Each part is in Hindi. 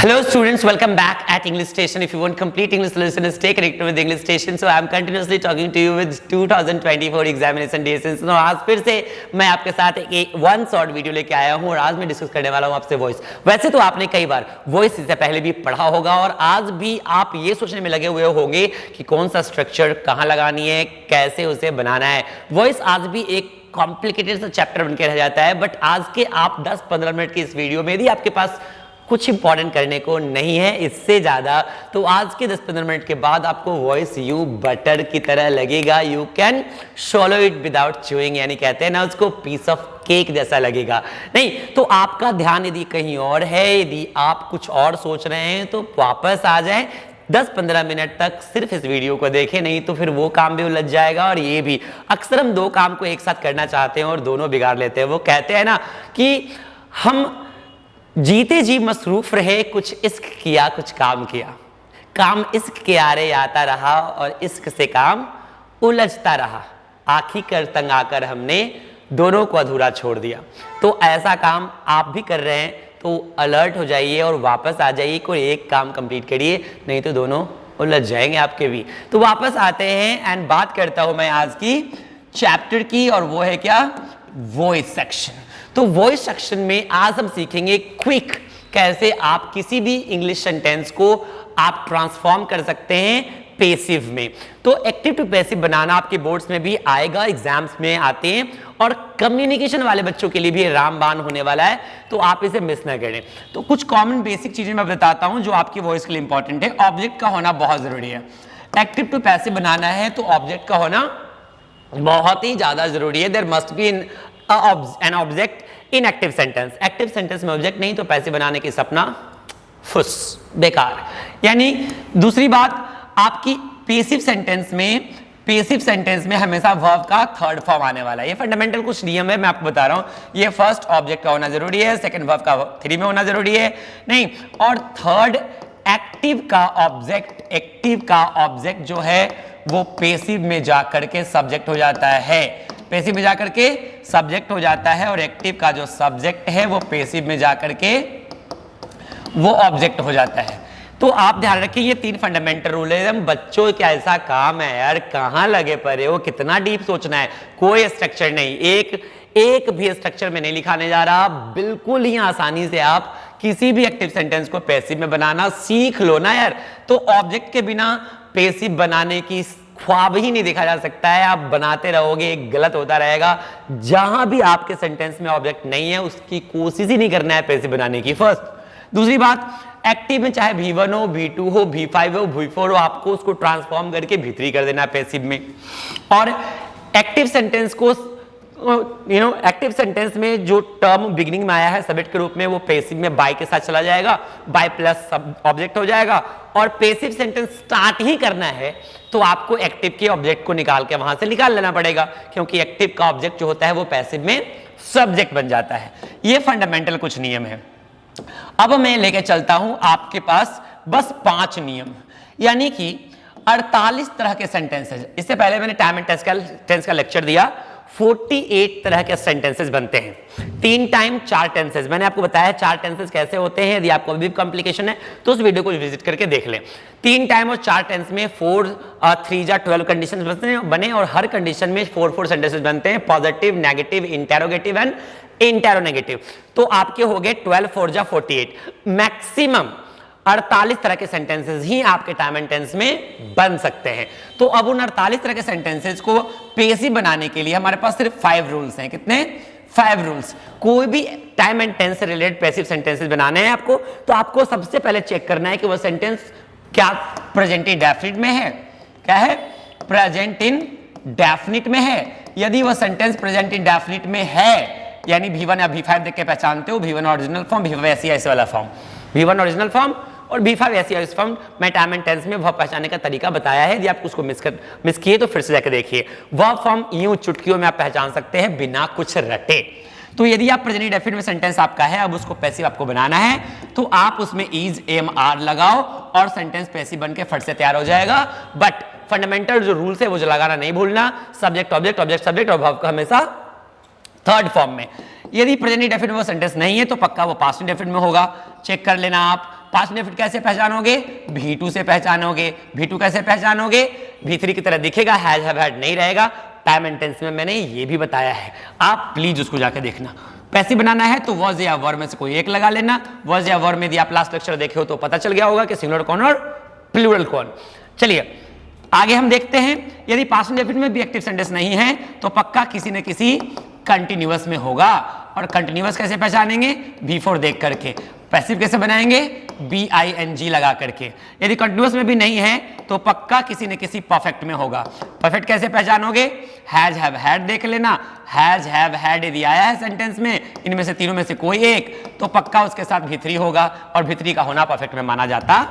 Hello students, welcome back at English Station. If you want complete English lesson, stay connected with English Station. So I am continuously talking to you with 2024 examination days. So आज फिर से मैं आपके साथ एक वन शॉर्ट वीडियो लेके आया हूँ और आज मैं डिस्कस करने वाला हूँ आपसे वॉइस। वैसे तो आपने कई बार वॉइस इससे पहले भी पढ़ा होगा और आज भी आप ये सोचने में लगे हुए होंगे कि कौन सा स्ट्रक्चर कहाँ लगानी है, कैसे उसे बनाना है। वॉइस आज भी एक कॉम्प्लिकेटेड सा चैप्टर बनकर रह जाता है, बट आज के आप 10-15 मिनट की इस वीडियो में यदि आपके पास कुछ इंपॉर्टेंट करने को नहीं है इससे ज्यादा, तो आज के 10-15 मिनट के बाद आपको वॉइस यू बटर की तरह लगेगा। You can swallow it without chewing, यानी कहते हैं ना उसको पीस ऑफ केक जैसा लगेगा। नहीं तो आपका ध्यान यदि कहीं और है, यदि आप कुछ और सोच रहे हैं तो वापस आ जाए, 10-15 मिनट तक सिर्फ इस वीडियो को देखें, नहीं तो फिर वो काम भी उलझ जाएगा और ये भी। अक्सर हम दो काम को एक साथ करना चाहते हैं और दोनों बिगाड़ लेते हैं। वो कहते हैं ना कि हम जीते जी मसरूफ रहे, कुछ इश्क किया कुछ काम किया, काम इश्क के आरे आता रहा और इश्क से काम उलझता रहा, आखिर तंग आकर हमने दोनों को अधूरा छोड़ दिया। तो ऐसा काम आप भी कर रहे हैं तो अलर्ट हो जाइए और वापस आ जाइए, कोई एक काम कंप्लीट करिए, नहीं तो दोनों उलझ जाएंगे आपके भी। तो वापस आते हैं एंड बात करता हूं मैं आज की चैप्टर की, और वो है क्या, वॉइस सेक्शन। तो वॉइस सेक्शन में आज हम सीखेंगे क्विक कैसे आप किसी भी इंग्लिश सेंटेंस को आप ट्रांसफॉर्म कर सकते हैं पेसिव में। तो एक्टिव टू पेसिव बनाना आपके बोर्ड्स में भी आएगा, एग्जाम्स में आते हैं और कम्युनिकेशन वाले बच्चों के लिए भी रामबाण होने वाला है, तो आप इसे मिस ना करें। तो कुछ कॉमन बेसिक चीजें मैं बताता हूं जो आपकी वॉइस के लिए इंपॉर्टेंट है। ऑब्जेक्ट का होना बहुत जरूरी है। एक्टिव टू पैसिव बनाना है तो ऑब्जेक्ट का होना बहुत ही ज्यादा जरूरी है। There must be an object in active sentence. Active sentence में ऑब्जेक्ट नहीं तो पैसिव बनाने की सपना फुस, बेकार। यानी दूसरी बात, आपकी पेसिव सेंटेंस में हमेशा वर्ब का थर्ड फॉर्म आने वाला है। ये फंडामेंटल कुछ नियम है, मैं आपको बता रहा हूं। ये फर्स्ट ऑब्जेक्ट का होना जरूरी है, सेकंड वर्ब का 3 में होना जरूरी है, नहीं, और थर्ड एक्टिव का ऑब्जेक्ट जो है वो पेसिव में जाकर के सब्जेक्ट हो जाता है। पेसिव में जाकर के सब्जेक्ट हो जाता है और एक्टिव का जो सब्जेक्ट है वो पेसिव में जाकर के वो ऑब्जेक्ट हो जाता है। तो आप ध्यान रखिए, ये 3 फंडामेंटल रूल है। हम बच्चों क्या ऐसा काम है यार, कहां लगे पड़े हो, कितना डीप सोचना है, कोई स्ट्रक्चर नहीं, एक भी स्ट्रक्चर में नहीं लिखाने जा रहा। बिल्कुल ही आसानी से आप किसी भी एक्टिव सेंटेंस को पैसिव में बनाना सीख लो ना यार। तो ऑब्जेक्ट के बिना पैसिव बनाने की ख्वाब ही नहीं देखा जा सकता है। आप बनाते रहोगे, गलत होता रहेगा। जहां भी आपके सेंटेंस में ऑब्जेक्ट नहीं है उसकी कोशिश ही नहीं करना है पैसिव बनाने की, फर्स्ट। दूसरी बात, एक्टिव में चाहे V1 हो, V2 हो, V5 हो, V4 हो, आपको उसको ट्रांसफॉर्म करके भीतरी कर देना पैसिव में। और एक्टिव सेंटेंस को एक्टिव सेंटेंस में जो टर्म बिगिनिंग में आया है सब्जेक्ट के रूप में, वो पैसिव में बाय के साथ चला जाएगा, बाय प्लस ऑब्जेक्ट हो जाएगा। और पैसिव सेंटेंस स्टार्ट ही करना है तो आपको एक्टिव के ऑब्जेक्ट को निकाल के वहां से निकाल लेना पड़ेगा, क्योंकि एक्टिव का ऑब्जेक्ट जो होता है वो पैसिव में सब्जेक्ट बन जाता है। ये फंडामेंटल कुछ नियम है। अब मैं लेके चलता हूं आपके पास बस 5 नियम, यानी कि 48 तरह के सेंटेंसेस। इससे पहले मैंने टाइम एंड टेंस का लेक्चर दिया। 48 तरह के सेंटेंसेस बनते हैं, 3 टाइम 4 टेंसेस। मैंने आपको बताया 4 टेंसेस कैसे होते हैं। यदि आपको अभी भी कॉम्प्लिकेशन है तो उस वीडियो को विजिट करके देख लें। 3 टाइम और 4 टेंस में 4 3 जा 12 कंडीशन बने और हर कंडीशन में 4 सेंटेंसेस बनते हैं, पॉजिटिव, नेगेटिव, इंटेरोगेटिव एंड इंटेरोनेगेटिव। तो आपके हो गए 12 4 जा 48। मैक्सिमम 48 तरह के सेंटेंसेस ही आपके टाइम एंड टेंस में बन सकते हैं। तो अब उन 48 तरह के सेंटेंसेस को पेसिव बनाने के लिए हमारे पास सिर्फ 5 रूल्स हैं। कितने? 5 रूल्स। कोई भी टाइम एंड टेंस से रिलेटेड पैसिव सेंटेंसेस बनाने हैं आपको, तो आपको सबसे पहले चेक करना है कि वह सेंटेंस क्या प्रेजेंट इंडेफिनिट में है। क्या है? प्रेजेंट इंडेफिनिट में है। यदि वह सेंटेंस प्रेजेंट इंडेफिनिट में है, यानी V1 या V5 देख के पहचानते हो, V1 ओरिजिनल फॉर्म, V5 ऐसी वाला फॉर्म, V1 ओरिजिनल फॉर्म और B5 ऐसी फॉर्म। मैं टाइम एंड टेंस में वर्ब पहचानने का तरीका बताया है, यदि आप उसको मिस किए तो फिर से जाकर देखिए। वर्ब फॉर्म यूं चुटकियों में आप पहचान सकते हैं बिना कुछ रटे। तो यदि आप प्रेजेंट इंडेफिनिट में सेंटेंस आपका है, अब उसको पैसिव आपको बनाना है, तो आप उसमें इज AMR लगाओ और सेंटेंस पैसिव बन के फट से तैयार हो जाएगा। बट फंडामेंटल जो रूल्स है वो जो लगाना नहीं भूलना, सब्जेक्ट ऑब्जेक्ट ऑब्जेक्ट सब्जेक्ट और वर्ब का हमेशा थर्ड फॉर्म में। यदि प्रेजेंट इंडेफिनिट में वो सेंटेंस नहीं है तो पक्का वो पास्ट इंडेफिनिट में होगा। चेक कर लेना आप। पास्ट इंडेफिनिट कैसे पहचानोगे? V2 से पहचानोगे। V2 कैसे पहचानोगे? V3 की तरह दिखेगा, हैज हैव हैड नहीं रहेगा। टाइम एंड टेंस में मैंने ये भी बताया है, आप प्लीज उसको जाके देखना। पैसिव बनाना है तो वॉज या वर में से कोई एक लगा लेना। वॉज या वर में यदि आप लास्ट लेक्चर देखे हो तो पता चल गया होगा कि सिंगुलर कौन और प्लूरल कौन। चलिए आगे हम देखते हैं, यदि पास्ट इंडेफिनिट में भी एक्टिव सेंटेंस नहीं है तो पक्का किसी न किसी कंटिन्यूअस में होगा। और कंटिन्यूअस कैसे पहचानेंगे? V4 देख करके। पैसिव कैसे बनाएंगे? BING लगा करके। यदि कंटिन्यूअस में भी नहीं है तो पक्का किसी न किसी परफेक्ट में होगा। परफेक्ट कैसे पहचानोगे? हैज हैव हैड देख लेना। हैज हैव हैड यदि आया है सेंटेंस में, इनमें से तीनों में से कोई एक, तो पक्का उसके साथ V3 होगा और V3 का होना परफेक्ट में माना जाता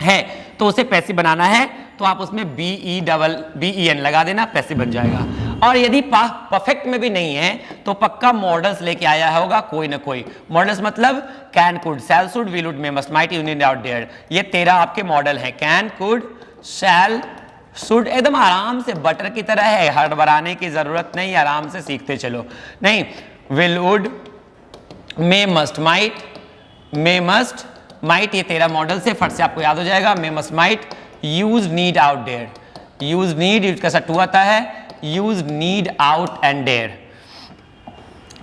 है। तो उसे पैसिव बनाना है तो आप उसमें BEN लगा देना, पैसिव बन जाएगा। और यदि परफेक्ट में भी नहीं है तो पक्का मॉडल्स लेके आया होगा कोई ना कोई। मॉडल्स मतलब can, could, shall, should, will, would, may, must, might, you, need, ought, dare. ये 13 आपके मॉडल हैं। कैन, कुड, शैल, शुड, एकदम आराम से बटर की तरह है, हड़बड़ाने की जरूरत नहीं, आराम से सीखते चलो। नहीं, will, would, may, must, might, may, must, might, ये 13 मॉडल से फट से आपको याद हो जाएगा। May, must, might, used, need, ought, dare. Used, need, used का साथ टू आता है। Used, need, ought and dare.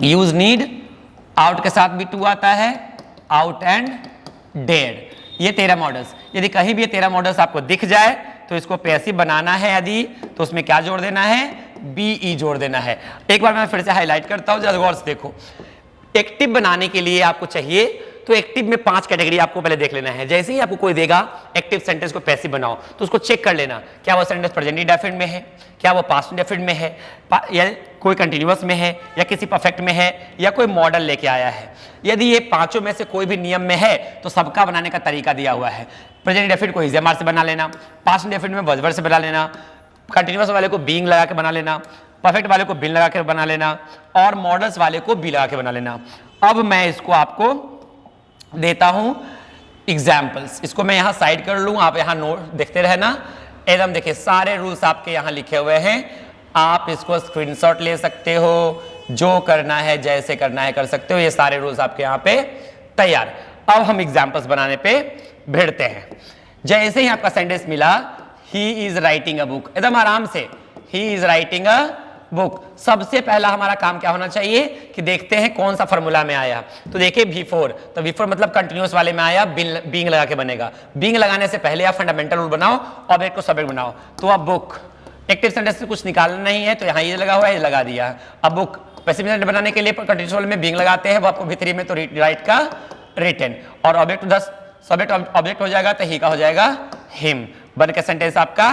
Used, need, ought के साथ भी टू आता है, आउट एंड डेयर। ये 13 मॉडल्स, यदि कहीं भी ये 13 मॉडल्स आपको दिख जाए तो इसको पैसिव बनाना है यदि, तो उसमें क्या जोड़ देना है? BE जोड़ देना है। एक बार मैं फिर से हाईलाइट करता हूं, जरा गौर से देखो। एक्टिव बनाने के लिए आपको चाहिए तो एक्टिव में 5 कैटेगरी आपको पहले देख लेना है। जैसे ही आपको कोई देगा एक्टिव सेंटेंस को पैसिव बनाओ तो उसको चेक कर लेना, क्या वो सेंटेंस प्रेजेंट इंडेफिनिट में है, क्या वो पास्ट इंडेफिनिट में है, या कोई कंटिन्यूअस में है, या किसी परफेक्ट में है, या कोई मॉडल लेके आया है। यदि ये पांचों में से कोई भी नियम में है तो सबका बनाने का तरीका दिया हुआ है। प्रेजेंट इंडेफिनिट को इज एम आर से बना लेना, पास्ट इंडेफिनिट में वॉज वर से बना लेना, कंटिन्यूअस वाले को बीइंग लगा के बना लेना, परफेक्ट वाले को बिन लगा के बना लेना, और मॉडल्स वाले को बी लगा के बना लेना। अब मैं इसको आपको देता हूं एग्जाम्पल्स। इसको मैं यहां साइड कर लूं, आप यहां नोट देखते रहना। एकदम देखिए सारे रूल्स आपके यहां लिखे हुए हैं, आप इसको स्क्रीनशॉट ले सकते हो, जो करना है जैसे करना है कर सकते हो। ये सारे रूल्स आपके यहां पे तैयार। अब हम एग्जाम्पल्स बनाने पे भिड़ते हैं। जैसे ही आपका सेंटेंस मिला, he is writing a book, एकदम आराम से, he is writing a book. सबसे पहला हमारा काम क्या होना चाहिए कि देखते हैं कौन सा फॉर्मूला में आया। तो देखिए V4, तो V4 मतलब कंटिन्यूअस वाले में आया, बीइंग लगा के बनेगा। बीइंग लगाने से पहले आप फंडामेंटल रूल बनाओ, ऑब्जेक्ट को सब्जेक्ट बनाओ। तो अब बुक, एक्टिव सेंटेंस से कुछ निकालना नहीं है तो यहाँ ये लगा हुआ है, ये लगा दिया। अब बुक पैसिव सेंटेंस बनाने के लिए कंटिन्यूअस वाले में बीइंग लगाते हैं, वो आपको V3 में तो राइट का रिटन, और ऑब्जेक्ट 10 सब्जेक्ट ऑब्जेक्ट हो जाएगा तो ही का हो जाएगा हिम। बन के सेंटेंस आपका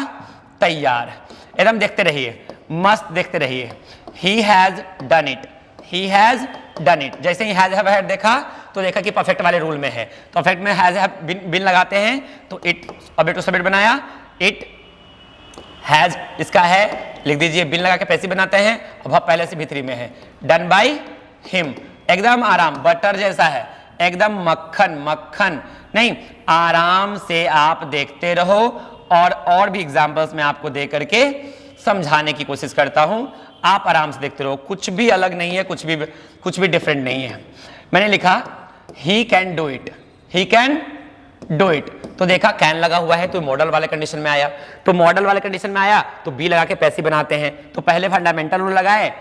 तैयार। एकदम देखते रहिए, मस्त देखते रहिए। He has done it, he has done it। जैसे ही has have had देखा तो देखा कि परफेक्ट वाले रूल में है, तो परफेक्ट में has have बिन लगाते हैं तो it ऑब्जेक्ट टू सब्जेक्ट बनाया, it has इसका है, लिख दीजिए, बिन लगा के पैसिव बनाते हैं। अब पहले से V3 में है, done by him। एकदम आराम, बटर जैसा है, एकदम मक्खन मक्खन। नहीं, आराम से आप देखते रहो, और भी एग्जाम्पल्स मैं आपको दे करके समझाने की कोशिश करता हूं। आप आराम से देखते रहो, कुछ भी अलग नहीं है, कुछ भी डिफरेंट नहीं है। मैंने लिखा he can do it, he can do it, तो देखा कैन लगा हुआ है तो मॉडल वाले कंडीशन में आया, तो मॉडल वाले कंडीशन में आया तो बी लगा के पैसिव बनाते हैं। तो पहले फंडामेंटल रूल लगाए,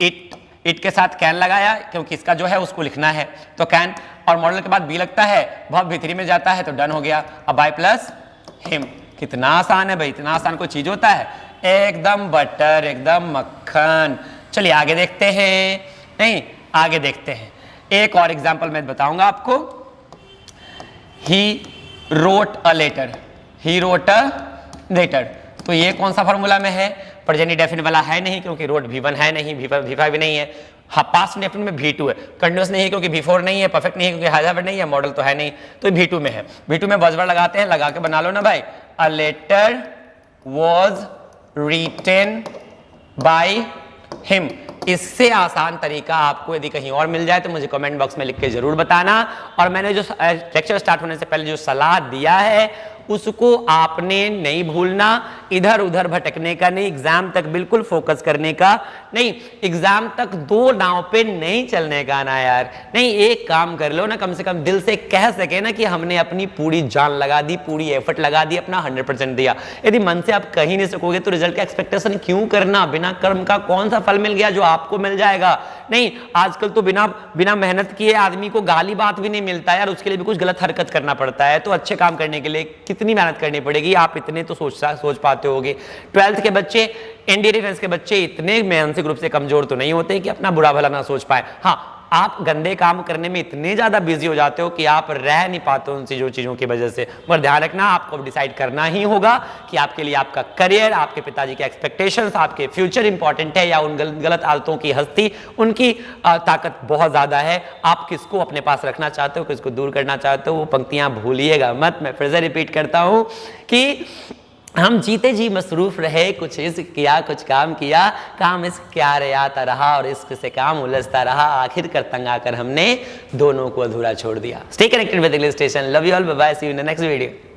इट के साथ कैन लगाया क्योंकि इसका जो है उसको लिखना है, तो कैन, और मॉडल के बाद बी लगता है, वह V3 में जाता है तो डन हो गया। अब बाय प्लस हिम, कितना आसान है भाई, इतना आसान कोई चीज होता है, एकदम बटर, एकदम मक्खन। चलिए आगे देखते हैं, नहीं आगे देखते हैं। एक और एग्जांपल मैं बताऊंगा आपको। He wrote a letter, he wrote a letter, तो ये कौन सा फॉर्मूला में है? प्रेजेंट इंडेफिनिट वाला है नहीं क्योंकि रोट V1 है नहीं, V5 भी नहीं है। हाँ, पास्ट इंडेफिनिट में V2 है, कंटिन्यूअस नहीं है क्योंकि V4 नहीं है, परफेक्ट नहीं है क्योंकि हैज हैव नहीं है, मॉडल तो है नहीं, तो V2 में है। V2 में वॉज वर्ड लगाते हैं, लगा के बना लो ना भाई। A letter was written by him. इससे आसान तरीका आपको यदि कहीं और मिल जाए तो मुझे कमेंट बॉक्स में लिख के जरूर बताना। और मैंने जो लेक्चर स्टार्ट होने से पहले जो सलाह दिया है उसको आपने नहीं भूलना, इधर उधर भटकने का नहीं, एग्जाम तक बिल्कुल फोकस करने का नहीं, एग्जाम तक दो नाव पे नहीं चलने का ना यार, नहीं एक काम कर लो ना, कम से कम दिल से कह सके ना कि हमने अपनी पूरी जान लगा दी, पूरी एफर्ट लगा दी, अपना 100% दिया। यदि मन से आप कहीं नहीं सकोगे तो रिजल्ट का एक्सपेक्टेशन क्यों करना, बिना कर्म का कौन सा फल मिल गया जो आपको मिल जाएगा। नहीं, आजकल तो बिना मेहनत किए आदमी को गाली बात भी नहीं मिलता यार, उसके लिए भी कुछ गलत हरकत करना पड़ता है। तो अच्छे काम करने के लिए कितनी मेहनत करनी पड़ेगी, आप इतने तो सोच पाते होगे। 12th के बच्चे, एनडीए डिफेंस के बच्चे इतने मानसिक रूप से कमजोर तो नहीं होते कि अपना बुरा भला ना सोच पाए। हाँ, आप गंदे काम करने में इतने ज्यादा बिजी हो जाते हो कि आप रह नहीं पाते उन चीजों की वजह से। मगर ध्यान रखना, आपको डिसाइड करना ही होगा कि आपके लिए आपका करियर, आपके पिताजी के एक्सपेक्टेशंस, आपके फ्यूचर इंपॉर्टेंट है या उन गलत आदतों की हस्ती, उनकी ताकत बहुत ज्यादा है। आप किसको अपने पास रखना चाहते हो, किसको दूर करना चाहते हो, वो पंक्तियां भूलिएगा मत। मैं फिर से रिपीट करता हूं कि हम जीते जी मसरूफ रहे, कुछ इश्क किया, कुछ काम किया, काम इश्क क्या रे आता रहा और इश्क से काम उलझता रहा, आखिर कर तंग आकर हमने दोनों को अधूरा छोड़ दिया। Stay connected with English station. Love you all, bye bye, see you in the next video.